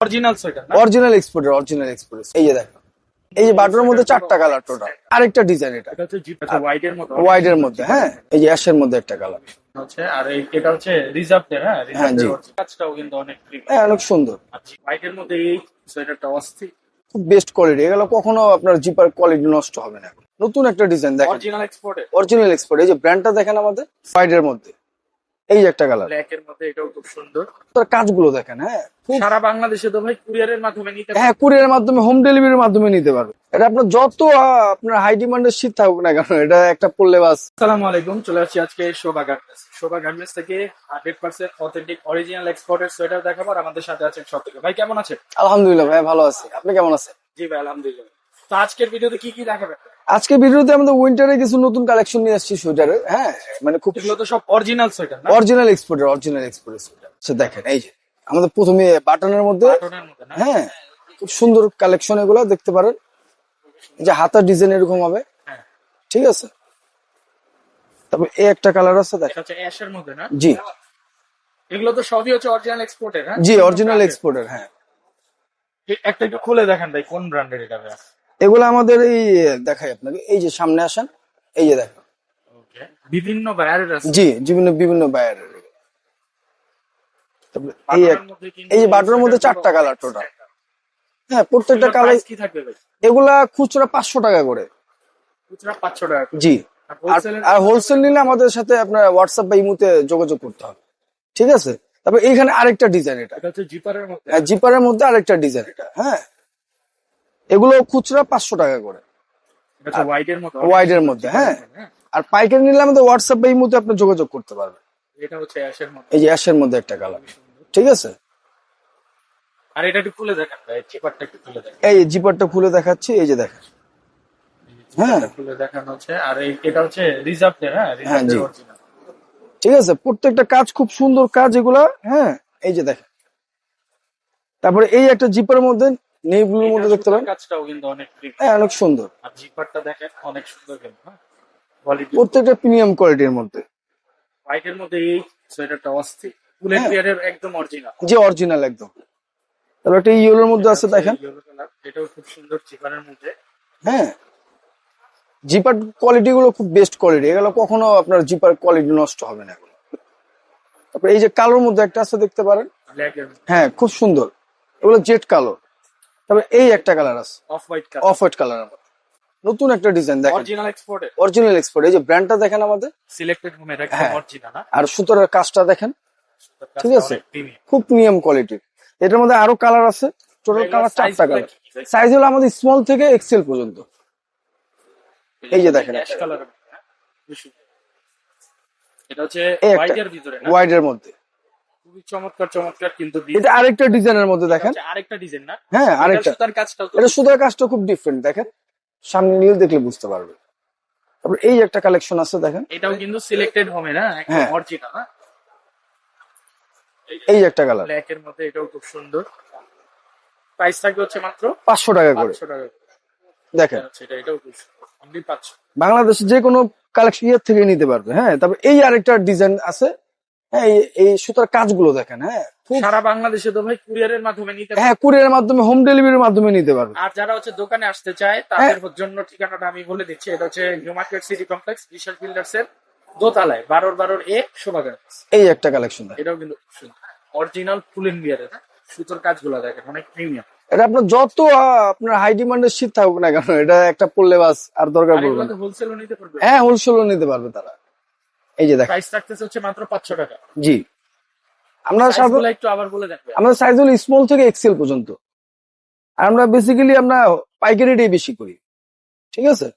Original sweater না? Original এক্সপোর্টের এই যে দেখো, এই যে বাটনের মধ্যে 4টা কালার টোটাল, আরেকটা ডিজাইন এটা এটা হচ্ছে জিপ আছে হোয়াইট এর মতো। হোয়াইট এর মধ্যে, হ্যাঁ এই যে অ্যাশের মধ্যে একটা কালার, হচ্ছে আর এটা হচ্ছে রিজার্ভ এর, হ্যাঁ হ্যাঁ জি, রিজার্ভ এর কাজটাও কিন্তু অনেক প্রিমিয়াম। হ্যাঁ অনেক সুন্দর, আচ্ছা হোয়াইট এর মধ্যে এই সোয়েটারটা অস্থির। খুব বেস্ট কোয়ালিটি, এগুলো কখনো আপনার জিপার কোয়ালিটি নষ্ট হবে না। নতুন একটা ডিজাইন দেখেন, অরিজিনাল এক্সপোর্টের অরিজিনাল এক্সপোর্ট, এই যে ব্র্যান্ডটা দেখেন আমাদের, হোয়াইট এর মধ্যে এই যে একটা কালার, ব্ল্যাক এর মধ্যে, এটাও খুব সুন্দর। তার কাজগুলো দেখেন, হ্যাঁ সারা বাংলাদেশে তো ভাই কুরিয়ারের মাধ্যমে নিতে পারবেন। হ্যাঁ কুরিয়ারের মাধ্যমে, হোম ডেলিভারির মাধ্যমে নিতে পারবে। এটা আপনার যত আপনার হাই ডিমান্ডের শীত থাকুক না কেন, এটা একটা পড়লে বাস। আসসালামু আলাইকুম, চলে আসছি আজকে শোভা গার্মেন্টস। শোভা গার্মেন্টস থেকে 100% অথেন্টিক অরিজিনাল এক্সপোর্টের সোয়েটার দেখাবো। আর আমাদের সাথে আছেন সত্যি ভাই, কেমন আছেন? আলহামদুলিল্লাহ ভাই, ভালো আছি, আপনি কেমন আছেন? জি ভাই আলহামদুলিল্লাহ। তো আজকের ভিডিওতে কি কি দেখাবেন? আজকে ভিডিওতে আমাদের উইন্টারে কিছু নতুন কালেকশন নিয়ে আসছি সোয়েটারের, হ্যাঁ মানে খুব এগুলো তো সব অরিজিনাল সোয়েটার না? অরিজিনাল এক্সপোর্টের সোয়েটার। আচ্ছা দেখেন, এই যে আমাদের প্রথমে বাটনের মধ্যে, বাটনের মধ্যে না? হ্যাঁ খুব সুন্দর কালেকশন, এগুলো দেখতে পারেন। এই যে হাতার ডিজাইন এরকম হবে, হ্যাঁ ঠিক আছে। তারপর এই একটা কালার আছে এটা দেখেন, হচ্ছে অ্যাশের মধ্যে না? জি এগুলো তো সবই হচ্ছে অরিজিনাল এক্সপোর্টের, হ্যাঁ জি অরিজিনাল এক্সপোর্টের, হ্যাঁ। একটা একটু খুলে দেখেন ভাই কোন ব্র্যান্ডের এটা ভাই। এগুলো আমাদের এই দেখাই আপনাকে, এই যে সামনে আসেন, এই যে দেখেন, ওকে, বিভিন্ন ব্র্যান্ডের আছে। জি বিভিন্ন বিভিন্ন বায়ারের। তারপর বাটনের মধ্যে কিন্তু এই যে বাটনের মধ্যে 4টা কালার টোটাল, হ্যাঁ প্রত্যেকটা কালার। কি থাকবে ভাই? এগুলা খুচরা 500 টাকা করে, খুচরা 500 টাকা করে। জি। আর আর wholesale আর হোলসেল নিলে আমাদের সাথে আপনার হোয়াটসঅ্যাপ বা ইমুতে যোগাযোগ করতে হবে, ঠিক আছে। তারপর এইখানে আরেকটা ডিজাইন, এটা এটা হচ্ছে জিপারের মধ্যে। জিপারের মধ্যে আরেকটা ডিজাইন এটা, হ্যাঁ এগুলো খুচরা 500 টাকা করে, এটা হচ্ছে হোয়াইট এর মধ্যে। হোয়াইট এর মধ্যে, হ্যাঁ। আর পাইকারি নিলে আমাদের হোয়াটসঅ্যাপ বা ইমুতে আপনি যোগাযোগ করতে পারবেন। এটা হচ্ছে অ্যাশের মধ্যে। এই যে অ্যাশের মধ্যে একটা কালার, ঠিক আছে। আর এটা একটু খুলে দেখেন ভাই, জিপারটা একটু খুলে দেখেন। এই জিপারটা খুলে দেখাচ্ছি, এই যে দেখেন, হ্যাঁ এটা খুলে দেখানো হচ্ছে। আর এটা হচ্ছে রিজার্ভ এর, হ্যাঁ হ্যাঁ রিজার্ভ জি, এর অরিজিনাল। ঠিক আছে। প্রত্যেকটা কাজ খুব সুন্দর কাজ এগুলা, হ্যাঁ এই যে দেখেন। তারপরে এই একটা জিপার মধ্যে, নেই ব্লুর মধ্যে দেখতে পারেন, কাজটাও কিন্তু অনেক প্রিমিয়াম। হ্যাঁ অনেক সুন্দর। আর জিপারটা দেখেন অনেক সুন্দর কিন্তু, হ্যাঁ কোয়ালিটি। প্রত্যেকটা প্রিমিয়াম কোয়ালিটির মধ্যে, হোয়াইট এর মধ্যে এই সোয়েটারটা অস্থির, ফুলের হ্যাঁ। বিয়ারের একদম অরিজিনাল। যে অরিজিনাল একদম। তারপর একটা ইয়েলোর মধ্যে আছে দেখেন, এটাও খুব সুন্দর জিপারের মধ্যে। হ্যাঁ জিপার কোয়ালিটি গুলো খুব বেস্ট কোয়ালিটি, এগুলো কখনো আপনার জিপার কোয়ালিটি নষ্ট হবে না এগুলো। তারপর এই যে কালোর মধ্যে একটা আছে দেখতে পারেন, ব্ল্যাক এর হ্যাঁ খুব সুন্দর, এগুলো জেড কালো। তারপর এই একটা কালার আছে off white colour, off white কালারের মধ্যে, নতুন একটা ডিজাইন দেখেন, অরিজিনাল এক্সপোর্টের, অরিজিনাল এক্সপোর্ট। এই যে ব্র্যান্ডটা দেখেন আমাদের, সিলেক্টেড হোমের একদম হ্যাঁ। অরিজিনাল, না? আর সুতোর কাজটা দেখেন, ঠিক আছে, প্রিমিয়াম। খুব প্রিমিয়াম কোয়ালিটির। এটার মধ্যে আরো কালার আছে, টোটাল কালার 4টা কালার। সাইজ হলো আমাদের স্মল থেকে এক্সেল পর্যন্ত। এই যে দেখেন, অ্যাশ কালার, এটা হচ্ছে এই একটা হোয়াইট এর ভিতরে না? হোয়াইট এর মধ্যে, খুবই চমৎকার চমৎকার কিন্তু এটা আরেকটা ডিজাইনের মধ্যে দেখেন, আরেকটা ডিজাইন না? হ্যাঁ আরেকটা। সুতার কাজটাও তো এটা সুতোর কাজটা খুব ডিফারেন্ট দেখেন, সামনে নিয়ে দেখলে বুঝতে পারবে। তারপর এই একটা কালেকশন আছে দেখেন, এটাও কিন্তু সিলেক্টেড হোমে না, একদম হ্যাঁ। অরিজিনাল, না? এই একটা কালার, ব্ল্যাক এর মধ্যে, এটাও খুব সুন্দর। প্রাইস থাকবে হচ্ছে মাত্র 500 টাকা করে 500 টাকা। দেখেন। আচ্ছা এটাও খুব সুন্দর, অনলি 500। বাংলাদেশে যে কোনো কালেকশন ইয়ের থেকে নিতে পারবে, হ্যাঁ। তারপর এই আরেকটা ডিজাইন আছে, হ্যাঁ এই সুতার কাজগুলো দেখেন, হ্যাঁ সারা বাংলাদেশে তো ভাই কুরিয়ারের মাধ্যমে নিতে পারবেন। হ্যাঁ কুরিয়ারের মাধ্যমে, হোম ডেলিভারির মাধ্যমে নিতে পারবে। আর যারা হচ্ছে দোকানে আসতে চায় তাদের জন্য ঠিকানাটা আমি বলে দিচ্ছি। এটা হচ্ছে নিউ মার্কেট সিটি কমপ্লেক্স, বিশাল বিল্ডার্স এর দোতলায় 12-12 এ শোভা গার্মেন্টস। এই একটা কালেকশন দেখেন, এটাও কিন্তু অরিজিনাল ফুলেন বিয়ারের, সুতোর কাজগুলো দেখেন অনেক প্রিমিয়াম। এটা আপনার যত আপনার হাই ডিমান্ডের শীত থাকুক না কেন, এটা একটা পড়লে বাস আর দরকার আর পড়বে এগুলো না। তো হোলসেলও নিতে পারবে, হ্যাঁ হোলসেলও নিতে পারবে তারা। এই যে দেখেন, প্রাইস রাখতেছে হচ্ছে মাত্র 500 টাকা। জি। আমরা সাইজগুলো একটু আবার বলে দেখবেন। আমাদের সাইজ হলো স্মল থেকে এক্সেল পর্যন্ত। আর আমরা বেসিক্যালি আমরা পাইকারিটাই বেশি করি, ঠিক আছে।